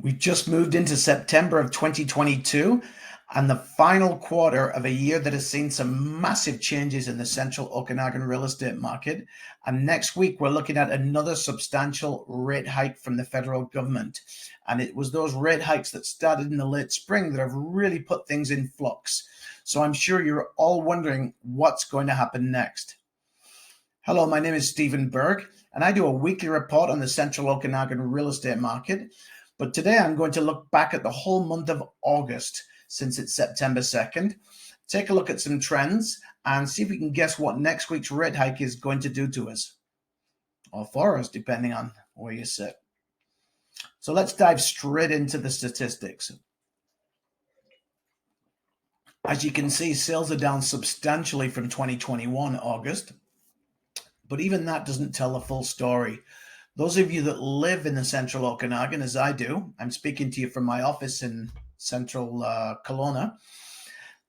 We've just moved into September of 2022 and the final quarter of a year that has seen some massive changes in the central Okanagan real estate market. And next week, we're looking at another substantial rate hike from the federal government. And it was those rate hikes that started in the late spring that have really put things in flux. So I'm sure you're all wondering what's going to happen next. Hello, my name is Stephen Berg, and I do a weekly report on the central Okanagan real estate market. But today I'm going to look back at the whole month of August since it's September 2nd, take a look at some trends, and see if we can guess what next week's rate hike is going to do to us, or for us, depending on where you sit. So let's dive straight into the statistics. As you can see, sales are down substantially from 2021 August, but even that doesn't tell the full story. Those of you that live in the central Okanagan, as I do, I'm speaking to you from my office in central Kelowna.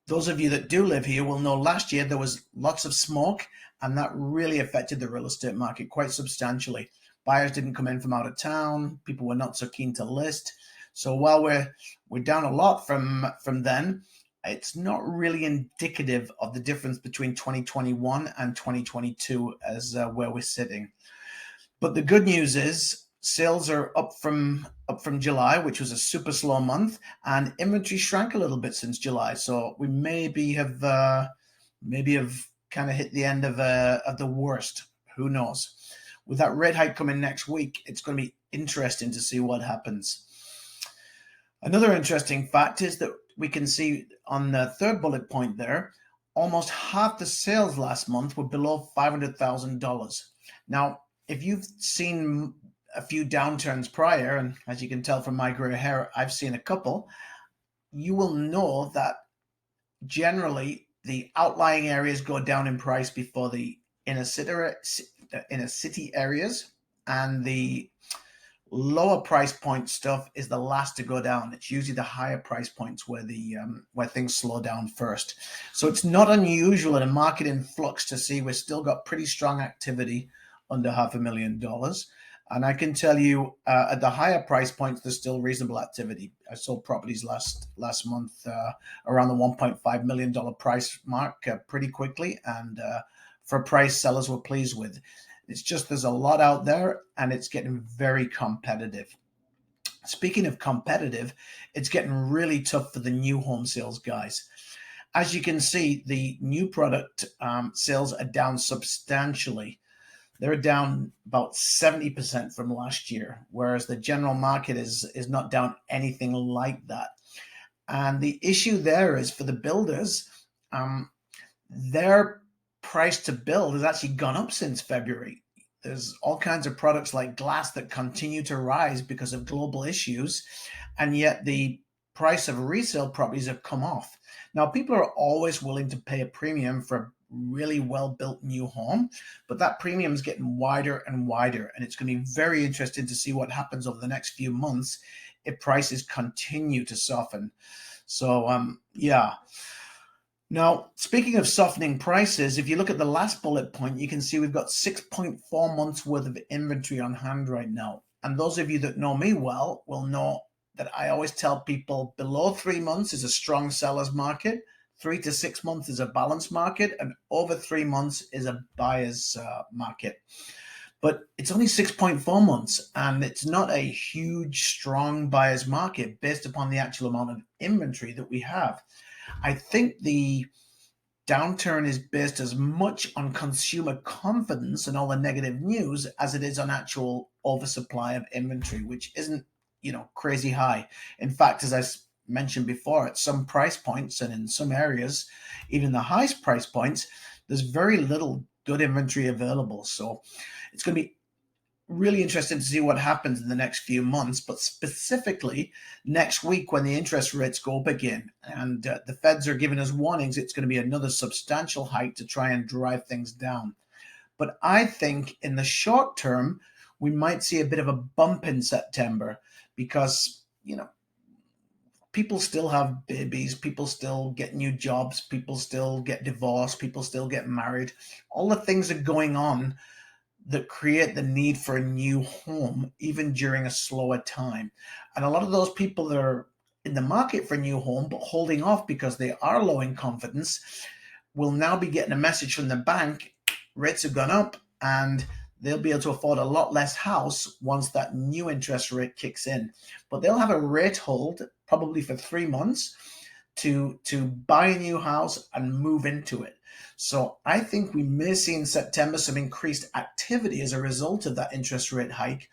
Those of you that do live here will know last year there was lots of smoke, and that really affected the real estate market quite substantially. Buyers didn't come in from out of town. People were not so keen to list. So while we're down a lot from then, it's not really indicative of the difference between 2021 and 2022 as where we're sitting. But the good news is sales are up from July, which was a super slow month, and inventory shrank a little bit since July. So we maybe have kind of hit the end of the worst. Who knows? With that rate hike coming next week, it's going to be interesting to see what happens. Another interesting fact is that we can see on the third bullet point there, almost half the sales last month were below $500,000. Now, if you've seen a few downturns prior, and as you can tell from my gray hair, I've seen a couple, you will know that generally the outlying areas go down in price before the inner city areas, and the lower price point stuff is the last to go down. It's usually the higher price points where things slow down first. So it's not unusual in a market in flux to see we've still got pretty strong activity under $500,000. And I can tell you at the higher price points, there's still reasonable activity. I sold properties last month around the $1.5 million price mark pretty quickly, and for a price sellers were pleased with. It's just there's a lot out there, and it's getting very competitive. Speaking of competitive, it's getting really tough for the new home sales guys. As you can see, the new product sales are down substantially. They're down about 70% from last year, whereas the general market is not down anything like that. And the issue there is for the builders, their price to build has actually gone up since February. There's all kinds of products like glass that continue to rise because of global issues, and yet the price of resale properties have come off. Now, people are always willing to pay a premium for a really well-built new home, but that premium is getting wider and wider, and it's going to be very interesting to see what happens over the next few months if prices continue to soften. So, yeah. Now, speaking of softening prices, if you look at the last bullet point, you can see we've got 6.4 months worth of inventory on hand right now. And those of you that know me well will know that I always tell people below 3 months is a strong seller's market, 3 to 6 months is a balanced market, and over 3 months is a buyer's market. But it's only 6.4 months, and it's not a huge, strong buyer's market based upon the actual amount of inventory that we have. I think the downturn is based as much on consumer confidence and all the negative news as it is on actual oversupply of inventory, which isn't, crazy high. In fact, as I mentioned before, at some price points and in some areas, even the highest price points, there's very little good inventory available. So it's going to be really interesting to see what happens in the next few months, but specifically next week when the interest rates go up again and the feds are giving us warnings, it's going to be another substantial hike to try and drive things down. But I think in the short term, we might see a bit of a bump in September because, people still have babies, people still get new jobs, people still get divorced, people still get married. All the things are going on that create the need for a new home, even during a slower time. And a lot of those people that are in the market for a new home, but holding off because they are low in confidence, will now be getting a message from the bank: rates have gone up, and they'll be able to afford a lot less house once that new interest rate kicks in. But they'll have a rate hold probably for 3 months to buy a new house and move into it. So I think we may see in September some increased activity as a result of that interest rate hike,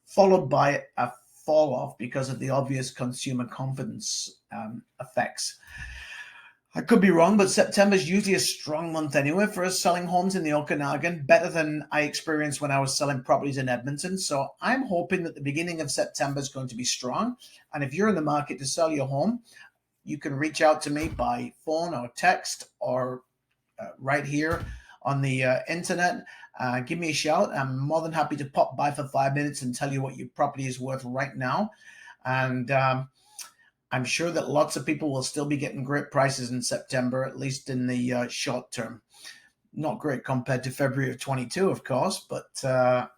followed by a fall off because of the obvious consumer confidence effects. I could be wrong, but September is usually a strong month anyway for us selling homes in the Okanagan, better than I experienced when I was selling properties in Edmonton. So I'm hoping that the beginning of September is going to be strong. And if you're in the market to sell your home, you can reach out to me by phone or text or right here on the internet. Give me a shout. I'm more than happy to pop by for 5 minutes and tell you what your property is worth right now. And I'm sure that lots of people will still be getting great prices in September, at least in the short term. Not great compared to February of 22, of course, but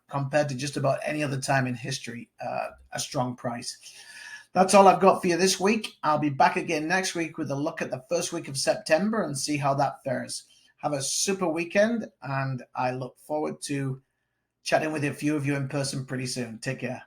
compared to just about any other time in history, a strong price. That's all I've got for you this week. I'll be back again next week with a look at the first week of September and see how that fares. Have a super weekend, and I look forward to chatting with a few of you in person pretty soon. Take care.